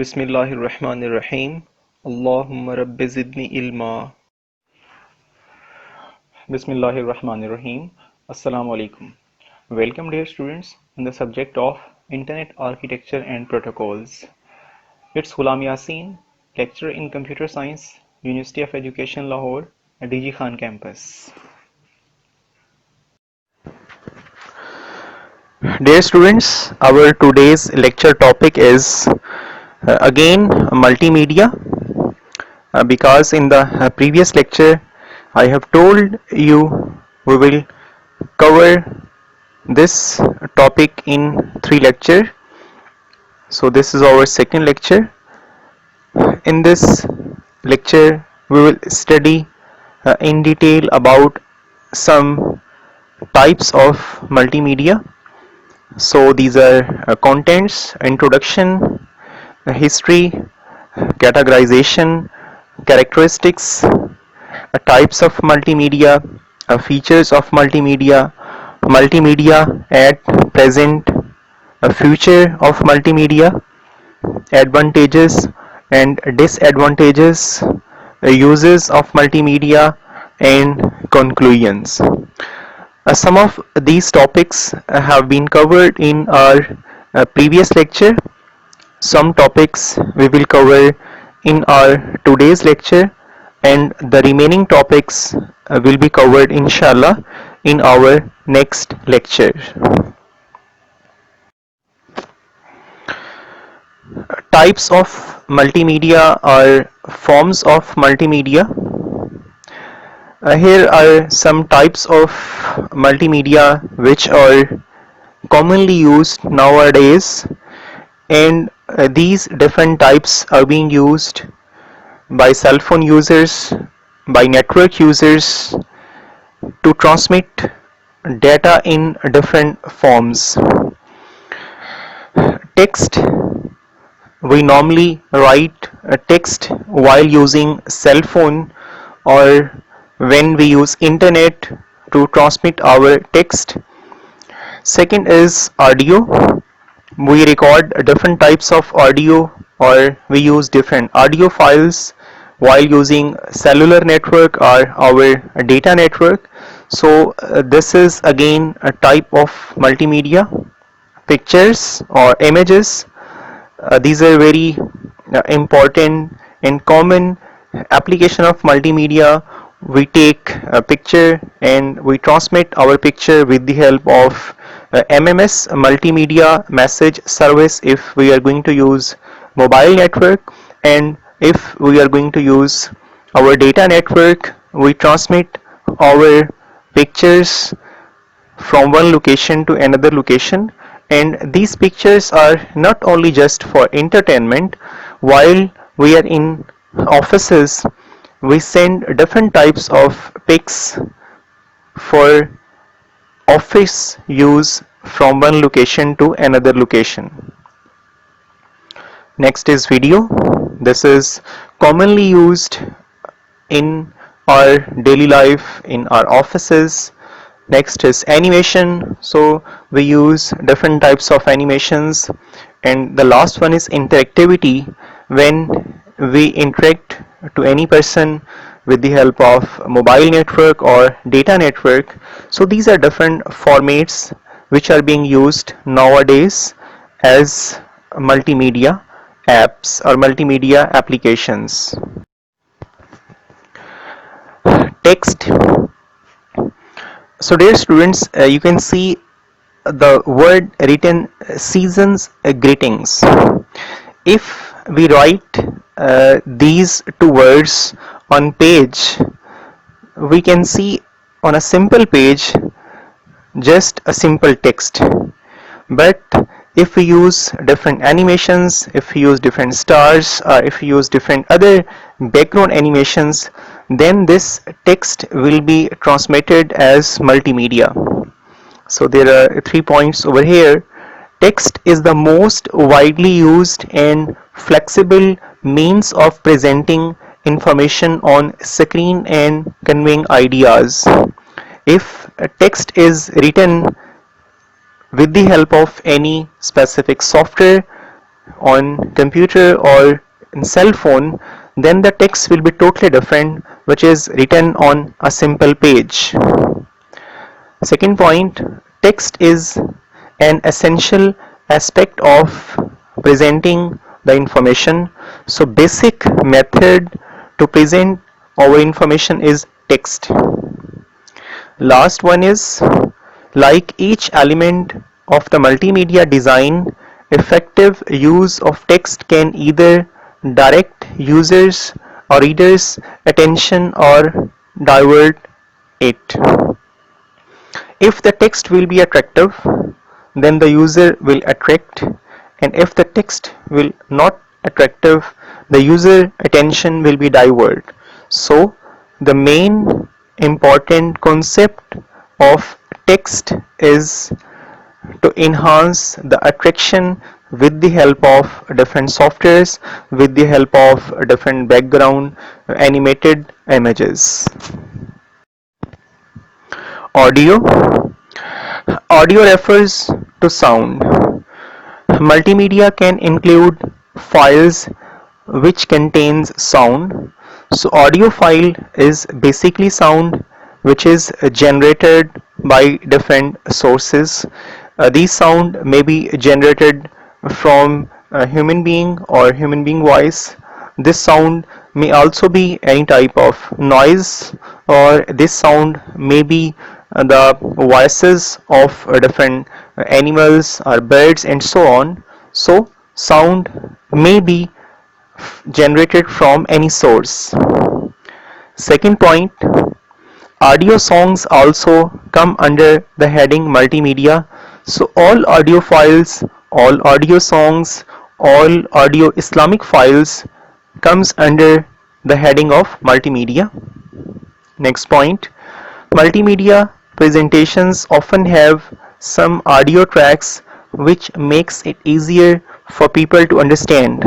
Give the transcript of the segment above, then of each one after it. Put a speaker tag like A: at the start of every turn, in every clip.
A: Bismillahirrahmanirrahim. Allahumma rabbi zidni ilma. Bismillahirrahmanirrahim. Assalamu alaikum. Welcome dear students in the subject of Internet Architecture and Protocols. It's Ghulam Yasin, lecturer in Computer Science, University of Education Lahore, DG Khan campus. Dear students, our today's lecture topic is again multimedia. Because in the previous lecture I have told you we will cover this topic in 3 lectures. So this is our second lecture. In this lecture we will study in detail about some types of multimedia. So these are contents, introduction, history, categorization, characteristics, types of multimedia, features of multimedia, multimedia at present, future of multimedia, advantages and disadvantages, uses of multimedia, and conclusions. Some of these topics have been covered in our previous lecture. Some topics we will cover in our today's lecture, and the remaining topics will be covered inshallah in our next lecture. Types of multimedia or forms of multimedia. Here are some types of multimedia which are commonly used nowadays, and these different types are being used by cell phone users, by network users to transmit data in different forms. Text, we normally write a text while using cell phone or when we use internet to transmit our text. Second is audio. We record different types of audio, or we use different audio files while using cellular network or our data network. So this is again a type of multimedia. Pictures or images, these are very important and common application of multimedia. We take a picture and we transmit our picture with the help of MMS, multimedia message service, if we are going to use mobile network, and if we are going to use our data network, we transmit our pictures from one location to another location. And these pictures are not only just for entertainment. While we are in offices, we send different types of pics for office use from one location to another location. Next is video. This is commonly used in our daily life, in our offices. Next is animation. So we use different types of animations. And the last one is interactivity, when we interact to any person with the help of mobile network or data network. So these are different formats which are being used nowadays as multimedia apps or multimedia applications. Text. So dear students, you can see the word written season's greetings. If we write these 2 words on page, we can see on a simple page just a simple text. But if we use different animations, if we use different stars, or if we use different other background animations, then this text will be transmitted as multimedia. So there are 3 points over here. Text is the most widely used and flexible means of presenting information on screen and conveying ideas. If a text is written with the help of any specific software, on computer or in cell phone, then the text will be totally different, which is written on a simple page. Second point, text is an essential aspect of presenting the information. So basic method to present our information is text. Last one is, like each element of the multimedia design, effective use of text can either direct users or readers' attention or divert it. If the text will be attractive, then the user will attract, and if the text will not attractive, the user attention will be divert. So the main important concept of text is to enhance the attraction with the help of different softwares, with the help of different background animated images. Audio. Audio refers to sound. Multimedia can include files which contains sound. So audio file is basically sound which is generated by different sources. These sound may be generated from a human being or human being voice. This sound may also be any type of noise, or this sound may be the voices of different animals or birds and so on. So sound may be generated from any source. Second point, audio songs also come under the heading multimedia. So all audio files, all audio songs, all audio Islamic files comes under the heading of multimedia. Next point, multimedia presentations often have some audio tracks which makes it easier for people to understand.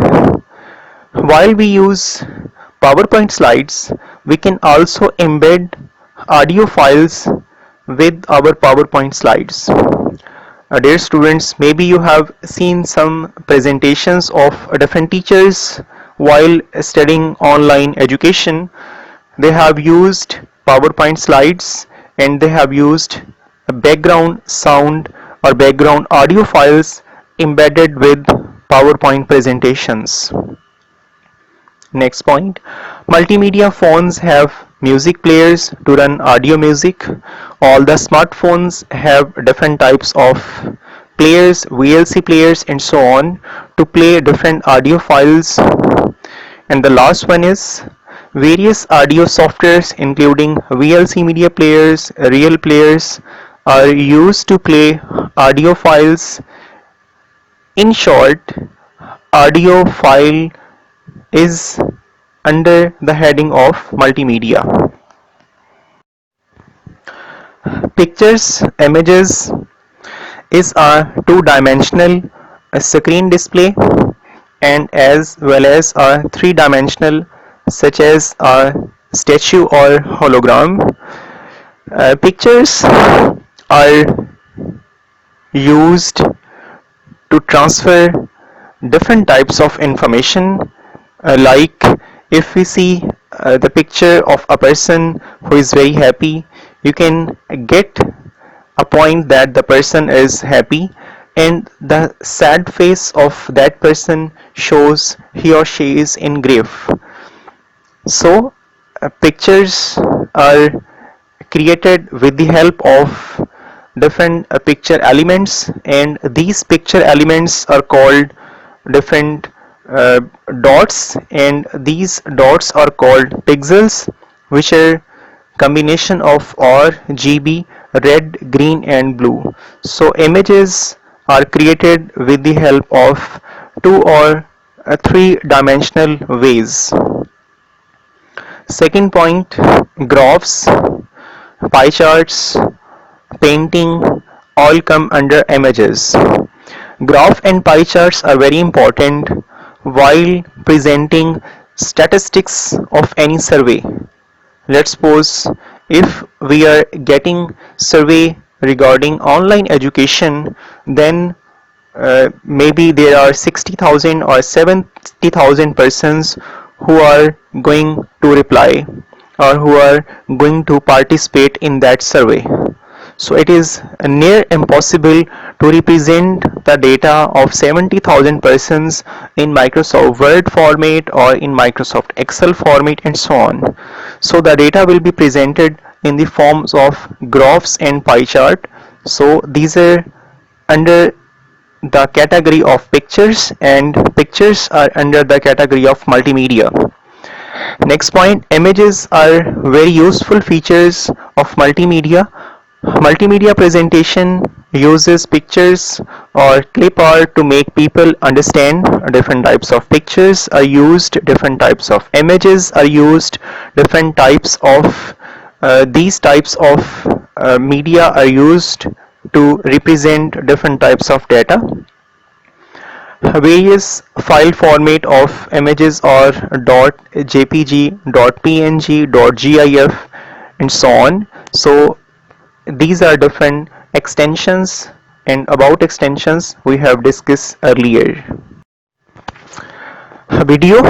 A: While we use PowerPoint slides, we can also embed audio files with our PowerPoint slides. Dear students, maybe you have seen some presentations of different teachers while studying online education. They have used PowerPoint slides and they have used background sound or background audio files embedded with PowerPoint presentations. Next point, multimedia phones have music players to run audio music. All the smartphones have different types of players, VLC players and so on to play different audio files. And the last one is, various audio softwares including VLC media players, real players are used to play audio files. In short, audio file is under the heading of multimedia. Pictures, images is a two-dimensional screen display and as well as a three-dimensional such as a statue or hologram. Pictures are used to transfer different types of information, like if we see the picture of a person who is very happy, you can get a point that the person is happy, and the sad face of that person shows he or she is in grief. So pictures are created with the help of different picture elements, and these picture elements are called different uh, dots, and these dots are called pixels, which are combination of RGB, red, green and blue. So images are created with the help of two or three dimensional ways. Second point, graphs, pie charts, painting all come under images. Graph and pie charts are very important while presenting statistics of any survey. Let's suppose if we are getting survey regarding online education, then maybe there are 60,000 or 70,000 persons who are going to reply or who are going to participate in that survey. So it is near impossible to represent the data of 70,000 persons in Microsoft Word format or in Microsoft Excel format and so on. So the data will be presented in the forms of graphs and pie chart. So these are under the category of pictures, and pictures are under the category of multimedia. Next point, images are very useful features of multimedia. Multimedia presentation uses pictures or clip art to make people understand. Different types of pictures are used, different types of images are used, different types of these types of media are used to represent different types of data. Various file format of images are .jpg, .png, .gif and so on. So these are different extensions, and about extensions we have discussed earlier. Video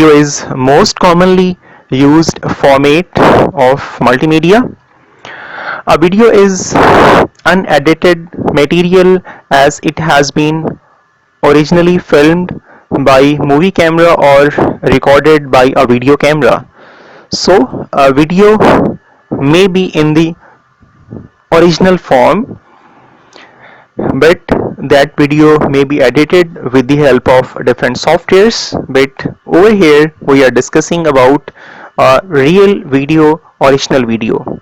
A: is most commonly used format of multimedia. A video is unedited material as it has been originally filmed by movie camera or recorded by a video camera. So a video may be in the original form, but that video may be edited with the help of different softwares. But over here we are discussing about a real video, original video.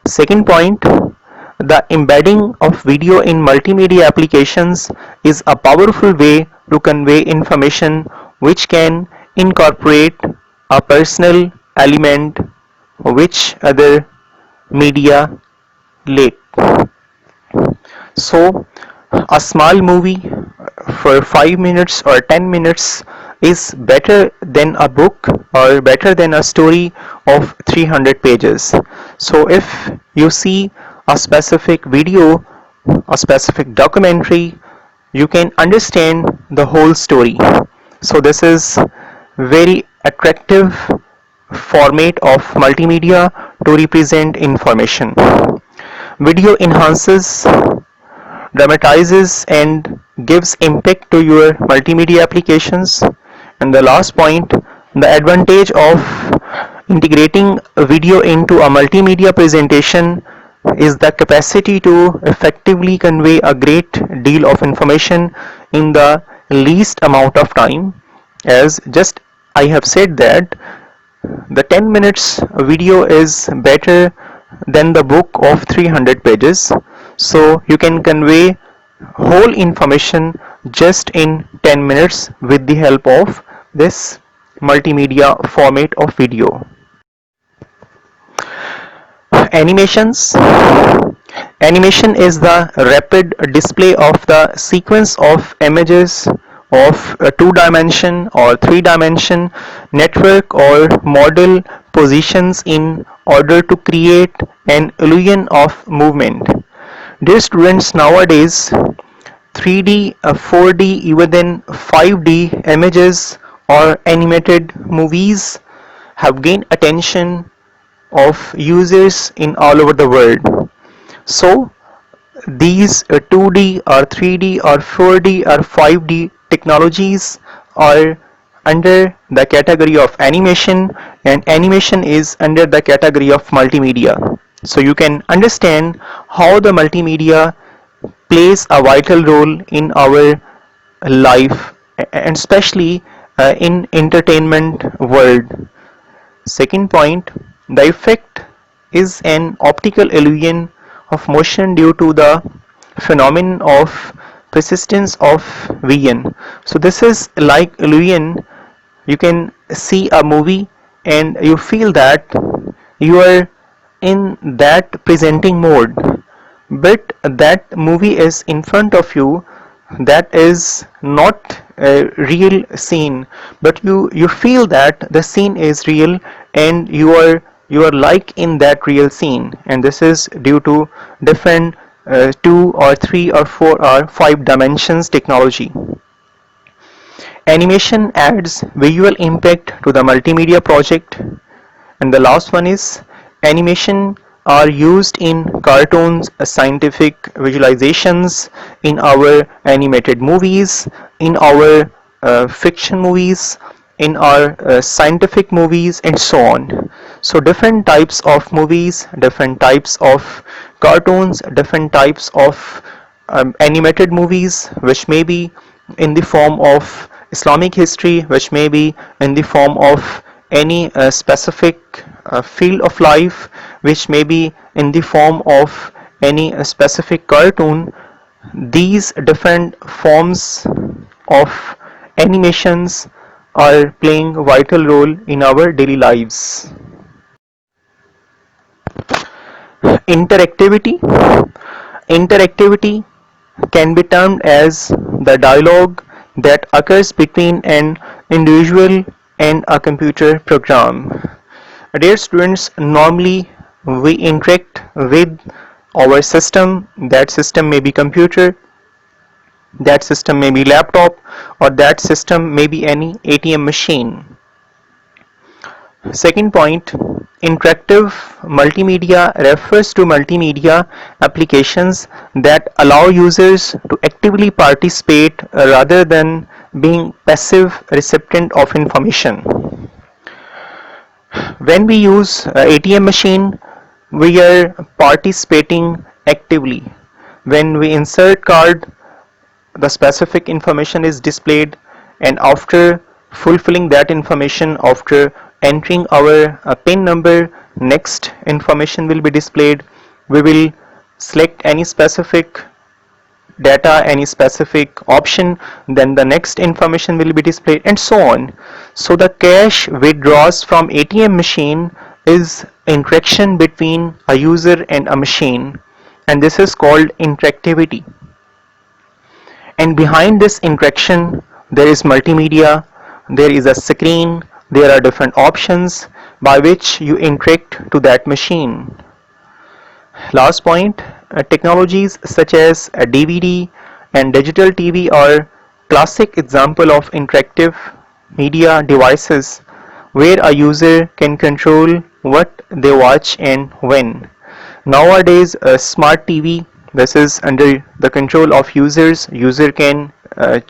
A: Second point, the embedding of video in multimedia applications is a powerful way to convey information which can incorporate a personal element which other media lack. So a small movie for 5 minutes or 10 minutes is better than a book or better than a story of 300 pages. So if you see a specific video, a specific documentary, you can understand the whole story. So this is very attractive format of multimedia to represent information. Video enhances, dramatizes and gives impact to your multimedia applications. And the last point, the advantage of integrating video into a multimedia presentation is the capacity to effectively convey a great deal of information in the least amount of time. As just I have said that the 10 minutes video is better than the book of 300 pages. So you can convey whole information just in 10 minutes with the help of this multimedia format of video. Animations. Animation is the rapid display of the sequence of images of a two-dimension or three-dimension network or model positions in order to create an illusion of movement. Dear students, nowadays 3D, 4D, even then 5D images or animated movies have gained attention of users in all over the world. So these 2D or 3D or 4D or 5D technologies are under the category of animation, and animation is under the category of multimedia. So you can understand how the multimedia plays a vital role in our life, and especially in entertainment world. Second point, the effect is an optical illusion of motion due to the phenomenon of persistence of vision. So this is like illusion. You can see a movie and you feel that you are in that presenting mode, but that movie is in front of you. That is not a real scene, but you feel that the scene is real and you are like in that real scene, and this is due to different 2 or 3 or 4 or 5 dimensions technology. Animation adds visual impact to the multimedia project. And the last one is animation are used in cartoons, scientific visualizations, in our animated movies, in our fiction movies, in our scientific movies, and so on. So different types of movies, different types of cartoons, different types of animated movies, which may be in the form of Islamic history, which may be in the form of any specific field of life, which may be in the form of any specific cartoon. These different forms of animations are playing a vital role in our daily lives. Interactivity. Interactivity can be termed as the dialogue that occurs between an individual and a computer program. Dear students, normally we interact with our system. That system may be computer, that system may be laptop, or that system may be any ATM machine. Second point, interactive multimedia refers to multimedia applications that allow users to actively participate rather than being passive recipient of information. When we use ATM machine, we are participating actively. When we insert card, the specific information is displayed, and after fulfilling that information, after entering our PIN number, next information will be displayed. We will select any specific data, any specific option, then the next information will be displayed, and so on. So the cash withdraws from ATM machine is interaction between a user and a machine, and this is called interactivity. And behind this interaction there is multimedia, there is a screen, there are different options by which you interact to that machine. Last point, technologies such as a DVD and digital TV are classic example of interactive media devices where a user can control what they watch and when. Nowadays, a smart TV, this is under the control of users. User can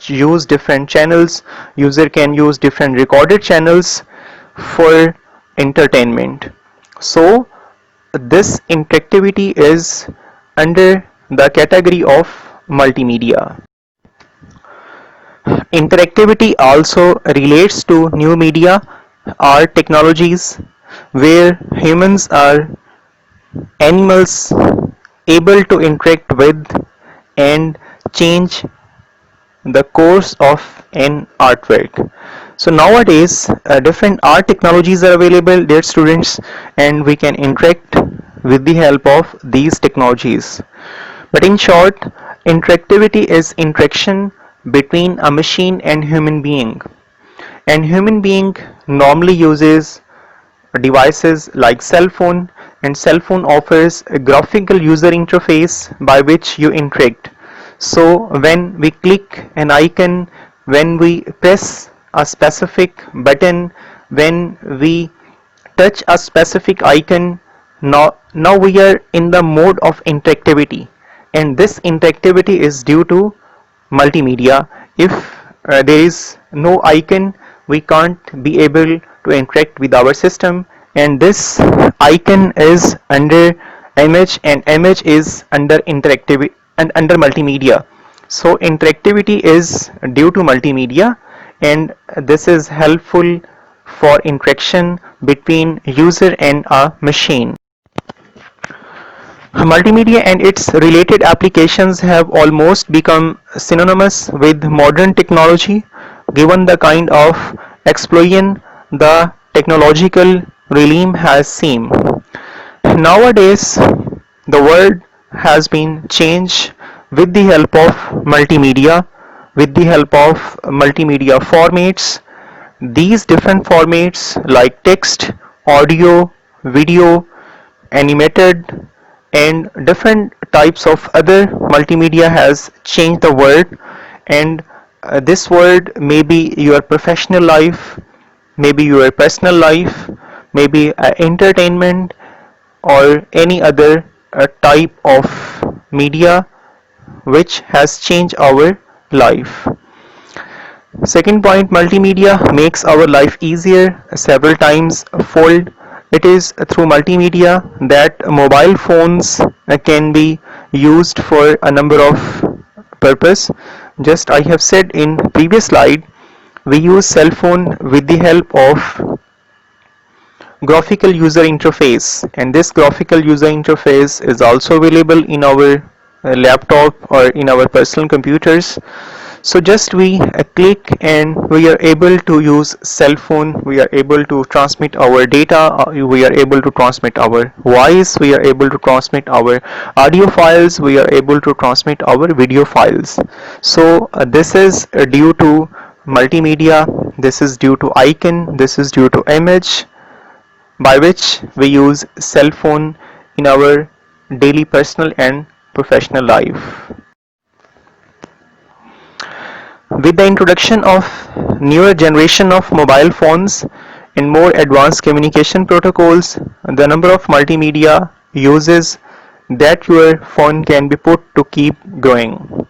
A: use different channels, user can use different recorded channels for entertainment. So this interactivity is under the category of multimedia. Interactivity also relates to new media or technologies where humans or animals able to interact with and change the course of an artwork. So nowadays different art technologies are available, dear students, and we can interact with the help of these technologies. But in short, interactivity is interaction between a machine and human being. And human being normally uses devices like cell phone, and cell phone offers a graphical user interface by which you interact. So when we click an icon, when we press a specific button, when we touch a specific icon, now we are in the mode of interactivity, and this interactivity is due to multimedia. If there is no icon, we can't be able to interact with our system, and this icon is under image, and image is under interactivity and under multimedia. So interactivity is due to multimedia, and this is helpful for interaction between user and a machine. Multimedia and its related applications have almost become synonymous with modern technology, given the kind of explosion the technological realm has seen. Nowadays, the world has been changed with the help of multimedia, with the help of multimedia formats. These different formats like text, audio, video, animated, and different types of other multimedia has changed the world. And this world may be your professional life, maybe your personal life, maybe entertainment, or any other type of media which has changed our life. Second point, multimedia makes our life easier several times fold. It is through multimedia that mobile phones can be used for a number of purpose. Just I have said in previous slide, we use cell phone with the help of graphical user interface, and this graphical user interface is also available in our laptop or in our personal computers. So just we click and we are able to use cell phone, we are able to transmit our data, we are able to transmit our voice, we are able to transmit our audio files, we are able to transmit our video files. So this is due to multimedia, this is due to icon, this is due to image, by which we use cell phone in our daily personal and professional life. With the introduction of newer generation of mobile phones and more advanced communication protocols, the number of multimedia uses that your phone can be put to keep growing.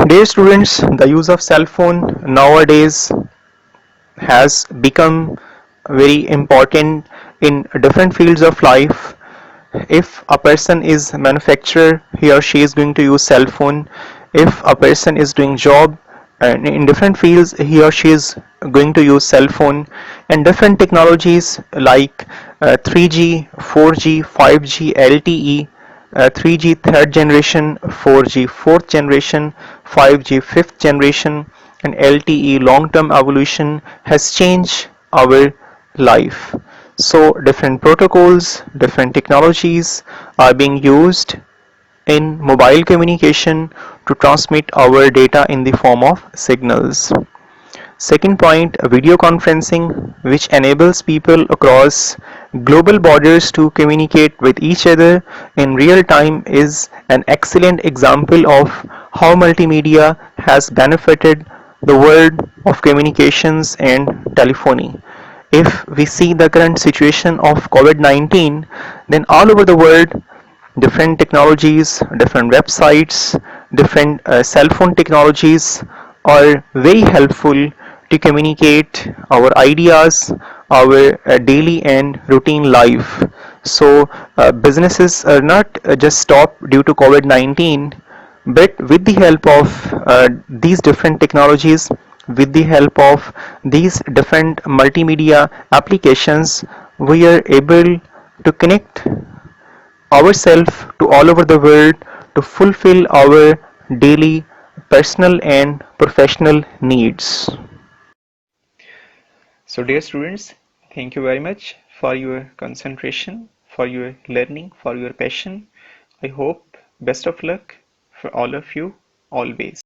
A: Dear students, the use of cell phone nowadays has become very important in different fields of life. If a person is a manufacturer, he or she is going to use cell phone. If a person is doing job and in different fields, he or she is going to use cell phone. And different technologies like 3G, 4G, 5G, LTE, 3G third generation, 4G fourth generation, 5G fifth generation, and LTE long term evolution has changed our life. So different protocols, different technologies are being used in mobile communication to transmit our data in the form of signals. Second point, video conferencing, which enables people across global borders to communicate with each other in real time, is an excellent example of how multimedia has benefited the world of communications and telephony. If we see the current situation of COVID-19, then all over the world, different technologies, different websites, different cell phone technologies are very helpful to communicate our ideas, our daily and routine life. So businesses are not just stopped due to COVID-19, but with the help of these different technologies, with the help of these different multimedia applications, we are able to connect ourselves to all over the world to fulfill our daily personal and professional needs. So dear students, thank you very much for your concentration, for your learning, for your passion. I hope best of luck for all of you always.